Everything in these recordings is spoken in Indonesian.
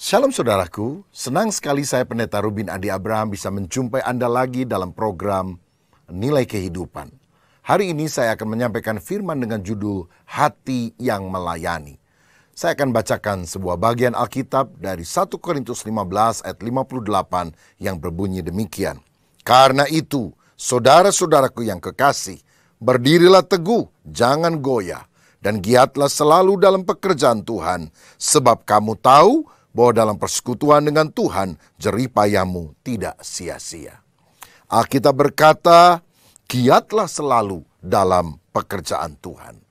Shalom saudaraku, senang sekali saya Pendeta Rubin Adi Abraham bisa menjumpai Anda lagi dalam program Nilai Kehidupan. Hari ini saya akan menyampaikan firman dengan judul Hati yang Melayani. Saya akan bacakan sebuah bagian Alkitab dari 1 Korintus 15 ayat 58 yang berbunyi demikian. Karena itu, saudara-saudaraku yang kekasih, berdirilah teguh, jangan goyah, dan giatlah selalu dalam pekerjaan Tuhan, sebab kamu tahu bahwa dalam persekutuan dengan Tuhan, jerih payahmu tidak sia-sia. Alkitab berkata, giatlah selalu dalam pekerjaan Tuhan.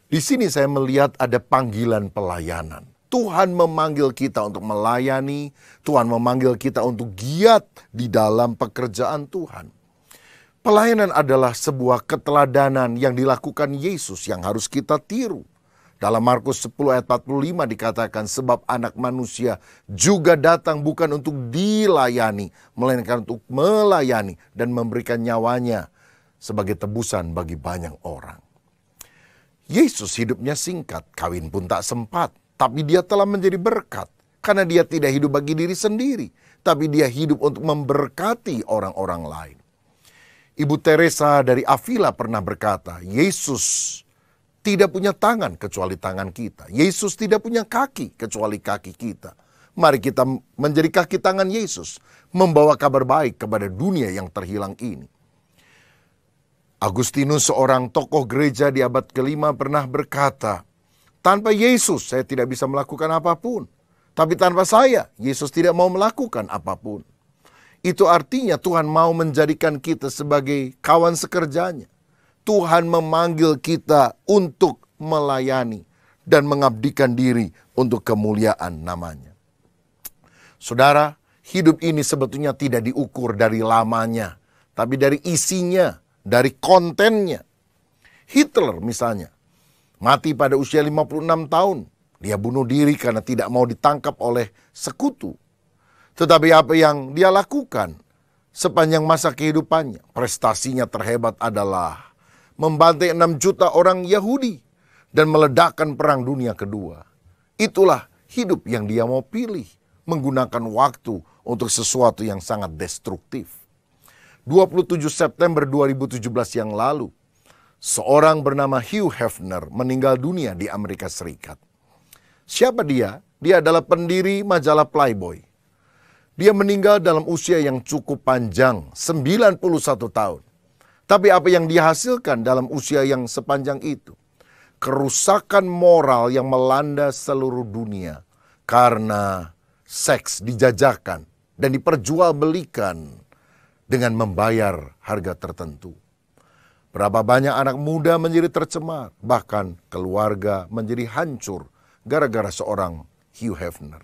Di sini saya melihat ada panggilan pelayanan. Tuhan memanggil kita untuk melayani, Tuhan memanggil kita untuk giat di dalam pekerjaan Tuhan. Pelayanan adalah sebuah keteladanan yang dilakukan Yesus yang harus kita tiru. Dalam Markus 10 ayat 45 dikatakan, sebab anak manusia juga datang bukan untuk dilayani, melainkan untuk melayani dan memberikan nyawanya sebagai tebusan bagi banyak orang. Yesus hidupnya singkat, kawin pun tak sempat, tapi dia telah menjadi berkat. Karena dia tidak hidup bagi diri sendiri, tapi dia hidup untuk memberkati orang-orang lain. Ibu Teresa dari Avila pernah berkata, Yesus tidak punya tangan kecuali tangan kita. Yesus tidak punya kaki kecuali kaki kita. Mari kita menjadi kaki tangan Yesus, membawa kabar baik kepada dunia yang terhilang ini. Agustinus, seorang tokoh gereja di abad ke-5 pernah berkata, tanpa Yesus saya tidak bisa melakukan apapun. Tapi tanpa saya, Yesus tidak mau melakukan apapun. Itu artinya Tuhan mau menjadikan kita sebagai kawan sekerjanya. Tuhan memanggil kita untuk melayani dan mengabdikan diri untuk kemuliaan namanya. Saudara, hidup ini sebetulnya tidak diukur dari lamanya, tapi dari isinya, dari kontennya. Hitler misalnya, mati pada usia 56 tahun. Dia bunuh diri karena tidak mau ditangkap oleh sekutu. Tetapi apa yang dia lakukan sepanjang masa kehidupannya? Prestasinya terhebat adalah membantai 6 juta orang Yahudi dan meledakkan perang dunia kedua. Itulah hidup yang dia mau pilih, menggunakan waktu untuk sesuatu yang sangat destruktif. 27 September 2017 yang lalu, seorang bernama Hugh Hefner meninggal dunia di Amerika Serikat. Siapa dia? Dia adalah pendiri majalah Playboy. Dia meninggal dalam usia yang cukup panjang, 91 tahun. Tapi apa yang dihasilkan dalam usia yang sepanjang itu? Kerusakan moral yang melanda seluruh dunia karena seks dijajakan dan diperjualbelikan dengan membayar harga tertentu. Berapa banyak anak muda menjadi tercemar, bahkan keluarga menjadi hancur gara-gara seorang Hugh Hefner.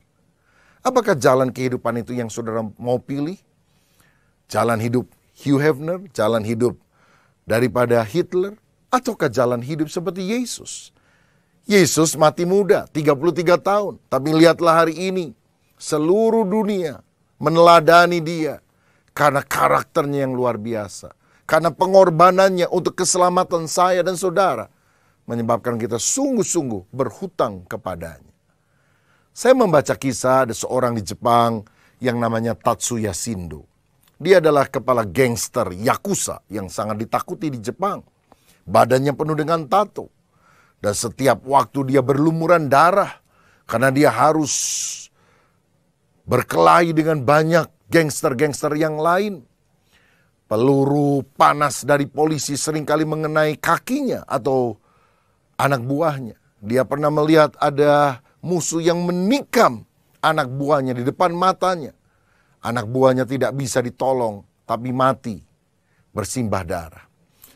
Apakah jalan kehidupan itu yang saudara mau pilih? Jalan hidup Hugh Hefner, jalan hidup daripada Hitler, ataukah jalan hidup seperti Yesus? Yesus mati muda, 33 tahun. Tapi lihatlah hari ini, seluruh dunia meneladani dia karena karakternya yang luar biasa. Karena pengorbanannya untuk keselamatan saya dan saudara, menyebabkan kita sungguh-sungguh berhutang kepadanya. Saya membaca kisah ada seorang di Jepang yang namanya Tatsuya Shindo. Dia adalah kepala gangster Yakuza yang sangat ditakuti di Jepang. Badannya penuh dengan tato. Dan setiap waktu dia berlumuran darah. Karena dia harus berkelahi dengan banyak gangster-gangster yang lain. Peluru panas dari polisi seringkali mengenai kakinya atau anak buahnya. Dia pernah melihat ada musuh yang menikam anak buahnya di depan matanya. Anak buahnya tidak bisa ditolong, tapi mati, bersimbah darah.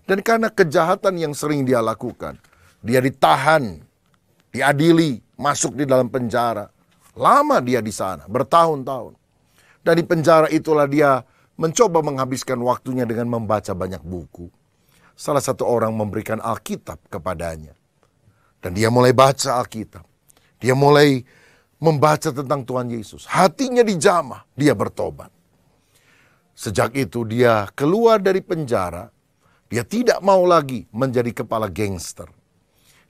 Dan karena kejahatan yang sering dia lakukan, dia ditahan, diadili, masuk di dalam penjara. Lama dia di sana, bertahun-tahun. Dan di penjara itulah dia mencoba menghabiskan waktunya dengan membaca banyak buku. Salah satu orang memberikan Alkitab kepadanya. Dan dia mulai baca Alkitab. Dia mulai membaca tentang Tuhan Yesus. Hatinya dijamah, dia bertobat. Sejak itu dia keluar dari penjara. Dia tidak mau lagi menjadi kepala gangster.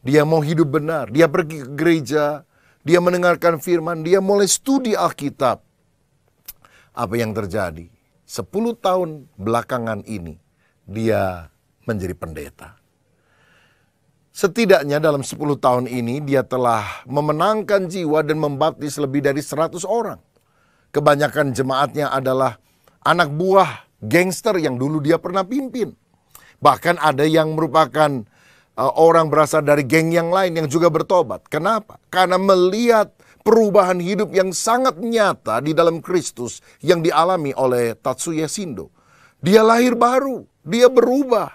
Dia mau hidup benar. Dia pergi ke gereja. dia mendengarkan firman, dia mulai studi Alkitab. Apa yang terjadi? 10 tahun belakangan ini, dia menjadi pendeta. Setidaknya dalam 10 tahun ini, dia telah memenangkan jiwa dan membaptis lebih dari 100 orang. Kebanyakan jemaatnya adalah anak buah gangster yang dulu dia pernah pimpin. Bahkan ada yang merupakan orang berasal dari geng yang lain yang juga bertobat. Kenapa? Karena melihat perubahan hidup yang sangat nyata di dalam Kristus yang dialami oleh Tatsuya Shindo. Dia lahir baru, dia berubah.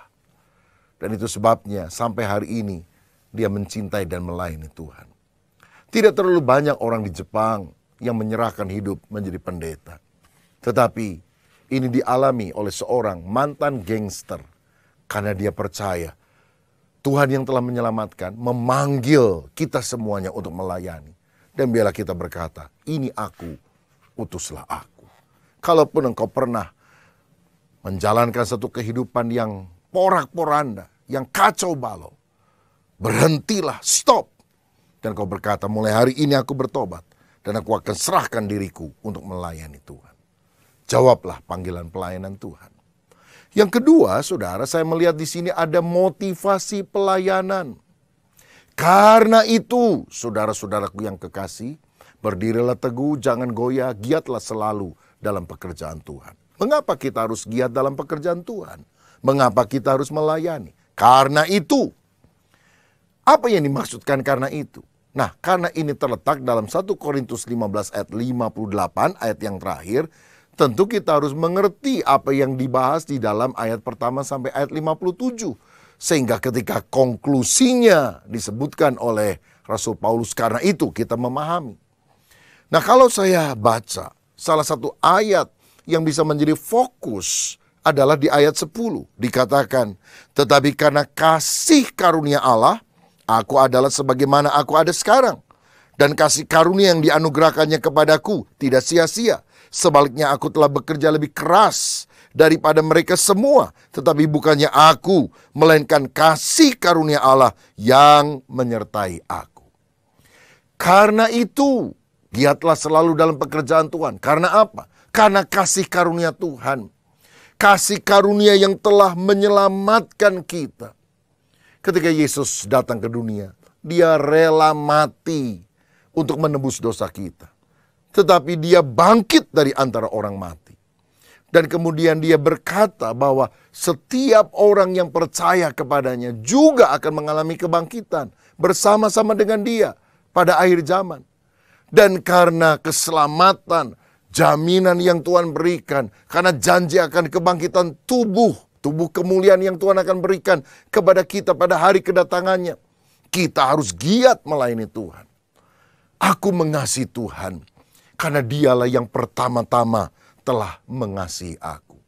Dan itu sebabnya sampai hari ini dia mencintai dan melayani Tuhan. Tidak terlalu banyak orang di Jepang yang menyerahkan hidup menjadi pendeta. Tetapi ini dialami oleh seorang mantan gangster. Karena dia percaya Tuhan yang telah menyelamatkan memanggil kita semuanya untuk melayani. Dan biarlah kita berkata, ini aku, utuslah aku. Kalaupun engkau pernah menjalankan satu kehidupan yang porak-poranda, yang kacau balau, berhentilah, stop. Dan kau berkata, mulai hari ini aku bertobat. Dan aku akan serahkan diriku untuk melayani Tuhan. Jawablah panggilan pelayanan Tuhan. Yang kedua, saudara, saya melihat di sini ada motivasi pelayanan. Karena itu, saudara-saudaraku yang kekasih, berdirilah teguh, jangan goyah, giatlah selalu dalam pekerjaan Tuhan. Mengapa kita harus giat dalam pekerjaan Tuhan? Mengapa kita harus melayani? Karena itu. Apa yang dimaksudkan karena itu? Nah, karena ini terletak dalam 1 Korintus 15 ayat 58, ayat yang terakhir, tentu kita harus mengerti apa yang dibahas di dalam ayat pertama sampai ayat 57. Sehingga ketika konklusinya disebutkan oleh Rasul Paulus, karena itu kita memahami. Nah, kalau saya baca salah satu ayat yang bisa menjadi fokus adalah di ayat 10. Dikatakan, tetapi karena kasih karunia Allah, aku adalah sebagaimana aku ada sekarang. Dan kasih karunia yang dianugerahkannya kepadaku tidak sia-sia. Sebaliknya aku telah bekerja lebih keras daripada mereka semua. Tetapi bukannya aku, melainkan kasih karunia Allah yang menyertai aku. Karena itu, giatlah selalu dalam pekerjaan Tuhan. Karena apa? Karena kasih karunia Tuhan. Kasih karunia yang telah menyelamatkan kita. Ketika Yesus datang ke dunia, dia rela mati untuk menebus dosa kita. Tetapi dia bangkit dari antara orang mati. Dan kemudian dia berkata bahwa setiap orang yang percaya kepadanya juga akan mengalami kebangkitan bersama-sama dengan dia pada akhir zaman. Dan karena keselamatan, jaminan yang Tuhan berikan, karena janji akan kebangkitan tubuh kemuliaan yang Tuhan akan berikan kepada kita pada hari kedatangannya, kita harus giat melayani Tuhan. Aku mengasihi Tuhan karena dialah yang pertama-tama telah mengasihi aku.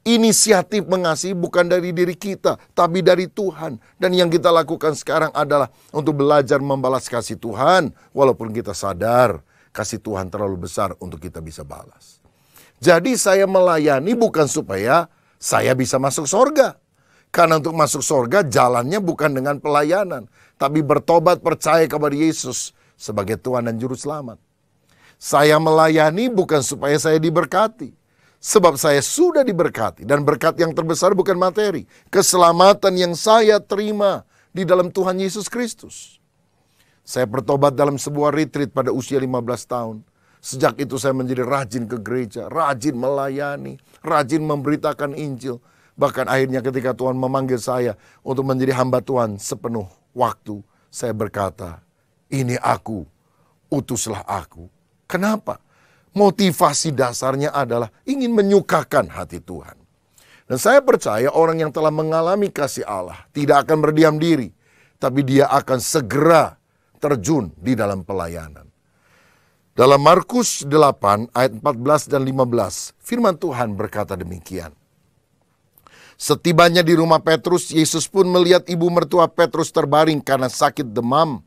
Inisiatif mengasihi bukan dari diri kita, tapi dari Tuhan. Dan yang kita lakukan sekarang adalah untuk belajar membalas kasih Tuhan, walaupun kita sadar kasih Tuhan terlalu besar untuk kita bisa balas. Jadi saya melayani bukan supaya saya bisa masuk surga. Karena untuk masuk surga jalannya bukan dengan pelayanan, tapi bertobat percaya kepada Yesus sebagai Tuhan dan Juru Selamat. Saya melayani bukan supaya saya diberkati. Sebab saya sudah diberkati. Dan berkat yang terbesar bukan materi. Keselamatan yang saya terima di dalam Tuhan Yesus Kristus. Saya bertobat dalam sebuah retreat pada usia 15 tahun. Sejak itu saya menjadi rajin ke gereja, rajin melayani, rajin memberitakan Injil. Bahkan akhirnya ketika Tuhan memanggil saya untuk menjadi hamba Tuhan sepenuh waktu, saya berkata, ini aku, utuslah aku. Kenapa? Motivasi dasarnya adalah ingin menyukakan hati Tuhan. Dan saya percaya orang yang telah mengalami kasih Allah tidak akan berdiam diri, tapi dia akan segera terjun di dalam pelayanan. Dalam Markus 8 ayat 14 dan 15, firman Tuhan berkata demikian. Setibanya di rumah Petrus, Yesus pun melihat ibu mertua Petrus terbaring karena sakit demam.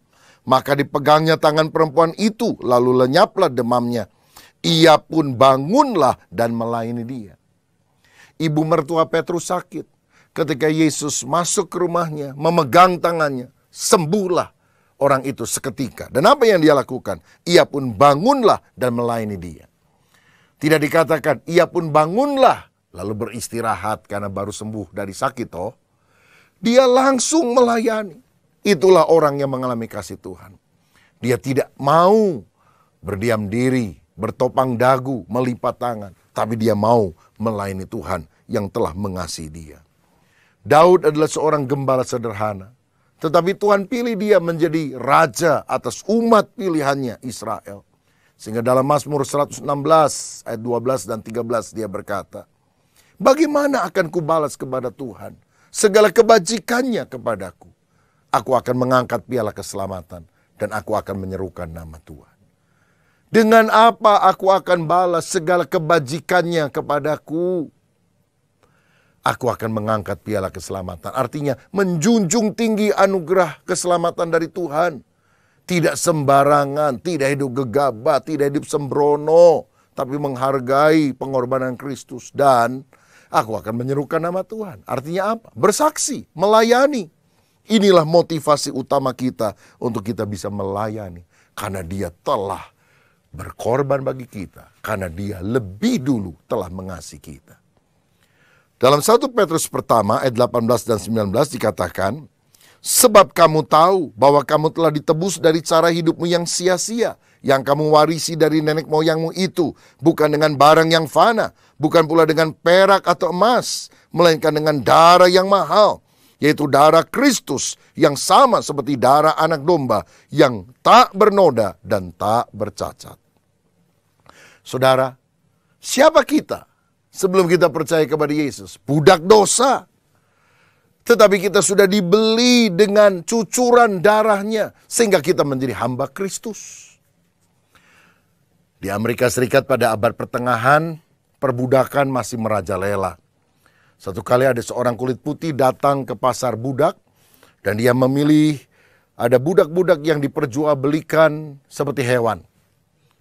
Maka dipegangnya tangan perempuan itu, lalu lenyaplah demamnya. Ia pun bangunlah dan melayani dia. Ibu mertua Petrus sakit. Ketika Yesus masuk ke rumahnya, memegang tangannya, sembuhlah orang itu seketika. Dan apa yang dia lakukan? Ia pun bangunlah dan melayani dia. Tidak dikatakan ia pun bangunlah lalu beristirahat karena baru sembuh dari sakit. Dia langsung melayani. Itulah orang yang mengalami kasih Tuhan. Dia tidak mau berdiam diri, bertopang dagu, melipat tangan. Tapi dia mau melayani Tuhan yang telah mengasihi dia. Daud adalah seorang gembala sederhana. Tetapi Tuhan pilih dia menjadi raja atas umat pilihannya Israel. Sehingga dalam Mazmur 116 ayat 12 dan 13 dia berkata, bagaimana akan kubalas kepada Tuhan segala kebajikannya kepadaku? Aku akan mengangkat piala keselamatan dan aku akan menyerukan nama Tuhan. Dengan apa aku akan balas segala kebajikannya kepadaku? Aku akan mengangkat piala keselamatan. Artinya menjunjung tinggi anugerah keselamatan dari Tuhan. Tidak sembarangan, tidak hidup gegabah, tidak hidup sembrono. Tapi menghargai pengorbanan Kristus. Dan aku akan menyerukan nama Tuhan. Artinya apa? Bersaksi, melayani. Inilah motivasi utama kita untuk kita bisa melayani. Karena dia telah berkorban bagi kita. Karena dia lebih dulu telah mengasihi kita. Dalam 1 Petrus pertama ayat 18 dan 19 dikatakan, sebab kamu tahu bahwa kamu telah ditebus dari cara hidupmu yang sia-sia, yang kamu warisi dari nenek moyangmu itu, bukan dengan barang yang fana, bukan pula dengan perak atau emas, melainkan dengan darah yang mahal, yaitu darah Kristus yang sama seperti darah anak domba, yang tak bernoda dan tak bercacat. Saudara, siapa kita? Sebelum kita percaya kepada Yesus, budak dosa. Tetapi kita sudah dibeli dengan cucuran darahnya, sehingga kita menjadi hamba Kristus. Di Amerika Serikat pada abad pertengahan, perbudakan masih merajalela. Satu kali ada seorang kulit putih datang ke pasar budak, dan dia memilih ada budak-budak yang diperjualbelikan seperti hewan.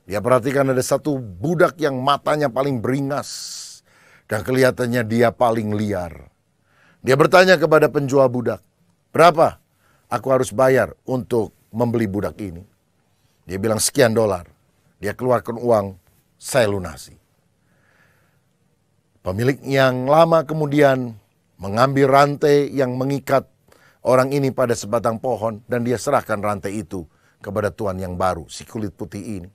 Dia perhatikan ada satu budak yang matanya paling beringas. Dan kelihatannya dia paling liar. Dia bertanya kepada penjual budak, berapa aku harus bayar untuk membeli budak ini? Dia bilang sekian dolar. Dia keluarkan uang, saya lunasi. Pemilik yang lama kemudian mengambil rantai yang mengikat orang ini pada sebatang pohon. Dan dia serahkan rantai itu kepada tuan yang baru, si kulit putih ini.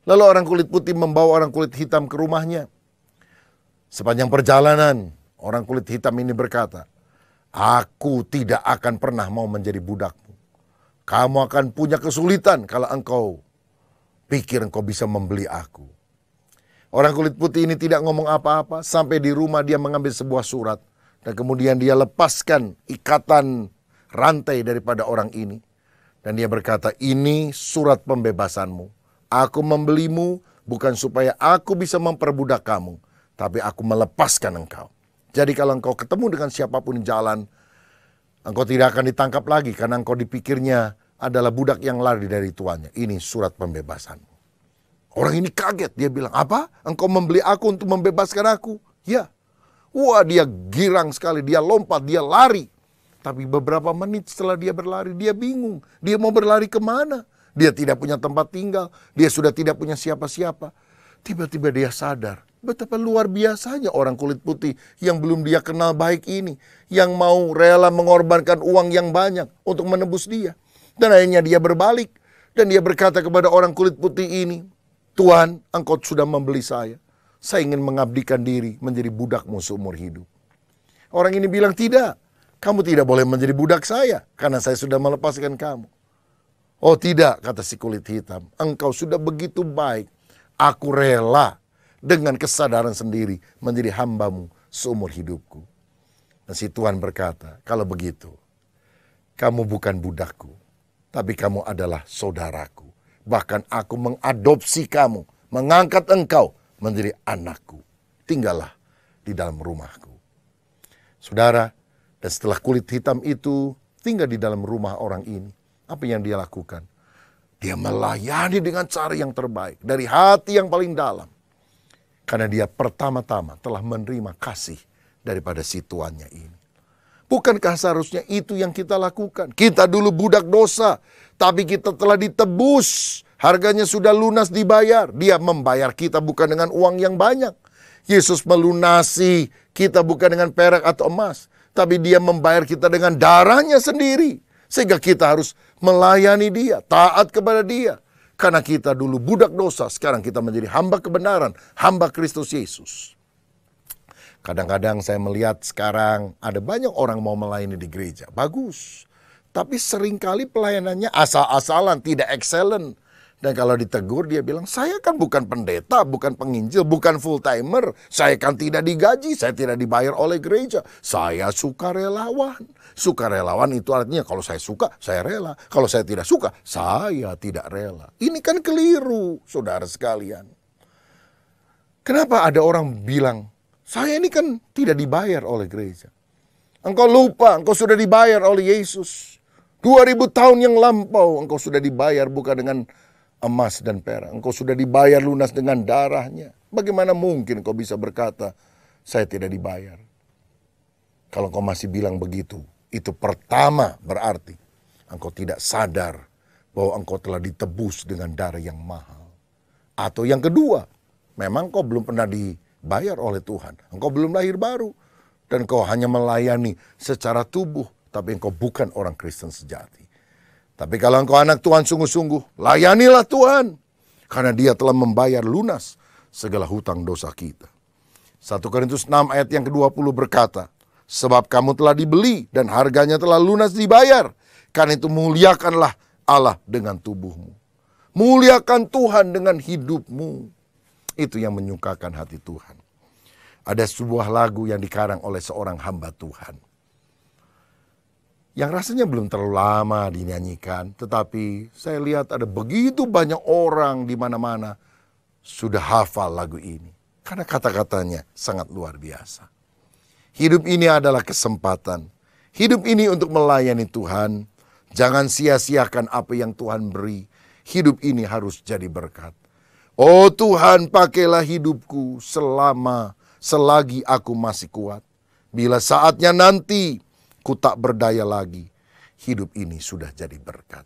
Lalu orang kulit putih membawa orang kulit hitam ke rumahnya. Sepanjang perjalanan, orang kulit hitam ini berkata, aku tidak akan pernah mau menjadi budakmu. Kamu akan punya kesulitan kalau engkau pikir engkau bisa membeli aku. Orang kulit putih ini tidak ngomong apa-apa. Sampai di rumah dia mengambil sebuah surat. Dan kemudian dia lepaskan ikatan rantai daripada orang ini. Dan dia berkata, ini surat pembebasanmu. Aku membelimu bukan supaya aku bisa memperbudak kamu. Tapi aku melepaskan engkau. Jadi kalau engkau ketemu dengan siapapun di jalan, engkau tidak akan ditangkap lagi. Karena engkau dipikirnya adalah budak yang lari dari tuannya. Ini surat pembebasanmu. Orang ini kaget. Dia bilang, apa? Engkau membeli aku untuk membebaskan aku? Ya. Wah, dia girang sekali. Dia lompat, dia lari. Tapi beberapa menit setelah dia berlari, dia bingung. Dia mau berlari kemana? Dia tidak punya tempat tinggal. Dia sudah tidak punya siapa-siapa. Tiba-tiba dia sadar. Betapa luar biasanya orang kulit putih yang belum dia kenal baik ini. Yang mau rela mengorbankan uang yang banyak untuk menebus dia. Dan akhirnya dia berbalik. Dan dia berkata kepada orang kulit putih ini, Tuhan, engkau sudah membeli saya. Saya ingin mengabdikan diri menjadi budakmu seumur hidup. Orang ini bilang, tidak. Kamu tidak boleh menjadi budak saya. Karena saya sudah melepaskan kamu. Oh tidak, kata si kulit hitam. Engkau sudah begitu baik. Aku rela dengan kesadaran sendiri menjadi hambamu seumur hidupku. Dan si Tuhan berkata, kalau begitu, kamu bukan budakku, tapi kamu adalah saudaraku. Bahkan aku mengadopsi kamu, mengangkat engkau menjadi anakku. Tinggallah di dalam rumahku. Saudara, dan setelah kulit hitam itu tinggal di dalam rumah orang ini, apa yang dia lakukan? Dia melayani dengan cara yang terbaik, dari hati yang paling dalam. Karena dia pertama-tama telah menerima kasih daripada si tuannya ini. Bukankah seharusnya itu yang kita lakukan? Kita dulu budak dosa, tapi kita telah ditebus. Harganya sudah lunas dibayar. Dia membayar kita bukan dengan uang yang banyak. Yesus melunasi kita bukan dengan perak atau emas, tapi dia membayar kita dengan darahnya sendiri. Sehingga kita harus melayani dia, taat kepada dia. Karena kita dulu budak dosa, sekarang kita menjadi hamba kebenaran, hamba Kristus Yesus. Kadang-kadang saya melihat sekarang ada banyak orang mau melayani di gereja. Bagus. Tapi seringkali pelayanannya asal-asalan, tidak excellent. Dan kalau ditegur dia bilang, saya kan bukan pendeta, bukan penginjil, bukan full-timer. Saya kan tidak digaji, saya tidak dibayar oleh gereja. Saya sukarelawan. Sukarelawan itu artinya kalau saya suka, saya rela. Kalau saya tidak suka, saya tidak rela. Ini kan keliru, saudara sekalian. Kenapa ada orang bilang, saya ini kan tidak dibayar oleh gereja. Engkau lupa, engkau sudah dibayar oleh Yesus. 2000 tahun yang lampau engkau sudah dibayar bukan dengan emas dan perak. Engkau sudah dibayar lunas dengan darahnya. Bagaimana mungkin engkau bisa berkata, saya tidak dibayar? Kalau engkau masih bilang begitu, itu pertama berarti engkau tidak sadar bahwa engkau telah ditebus dengan darah yang mahal. Atau yang kedua, memang engkau belum pernah dibayar oleh Tuhan. Engkau belum lahir baru. Dan engkau hanya melayani secara tubuh. Tapi engkau bukan orang Kristen sejati. Tapi kalau engkau anak Tuhan sungguh-sungguh, layanilah Tuhan. Karena dia telah membayar lunas segala hutang dosa kita. 1 Korintus 6 ayat yang ke-20 berkata, sebab kamu telah dibeli dan harganya telah lunas dibayar. Karena itu muliakanlah Allah dengan tubuhmu. Muliakan Tuhan dengan hidupmu. Itu yang menyukakan hati Tuhan. Ada sebuah lagu yang dikarang oleh seorang hamba Tuhan. Yang rasanya belum terlalu lama dinyanyikan. Tetapi saya lihat ada begitu banyak orang di mana-mana sudah hafal lagu ini. Karena kata-katanya sangat luar biasa. Hidup ini adalah kesempatan. Hidup ini untuk melayani Tuhan. Jangan sia-siakan apa yang Tuhan beri. Hidup ini harus jadi berkat. Oh Tuhan, pakailah hidupku selagi aku masih kuat. Bila saatnya nanti ku tak berdaya lagi, hidup ini sudah jadi berkat.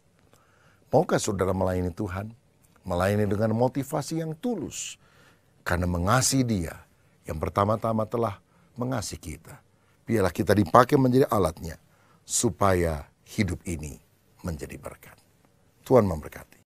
Maukah saudara melayani Tuhan? Melayani dengan motivasi yang tulus. Karena mengasihi Dia yang pertama-tama telah mengasihi kita. Biarlah kita dipakai menjadi alatnya supaya hidup ini menjadi berkat. Tuhan memberkati.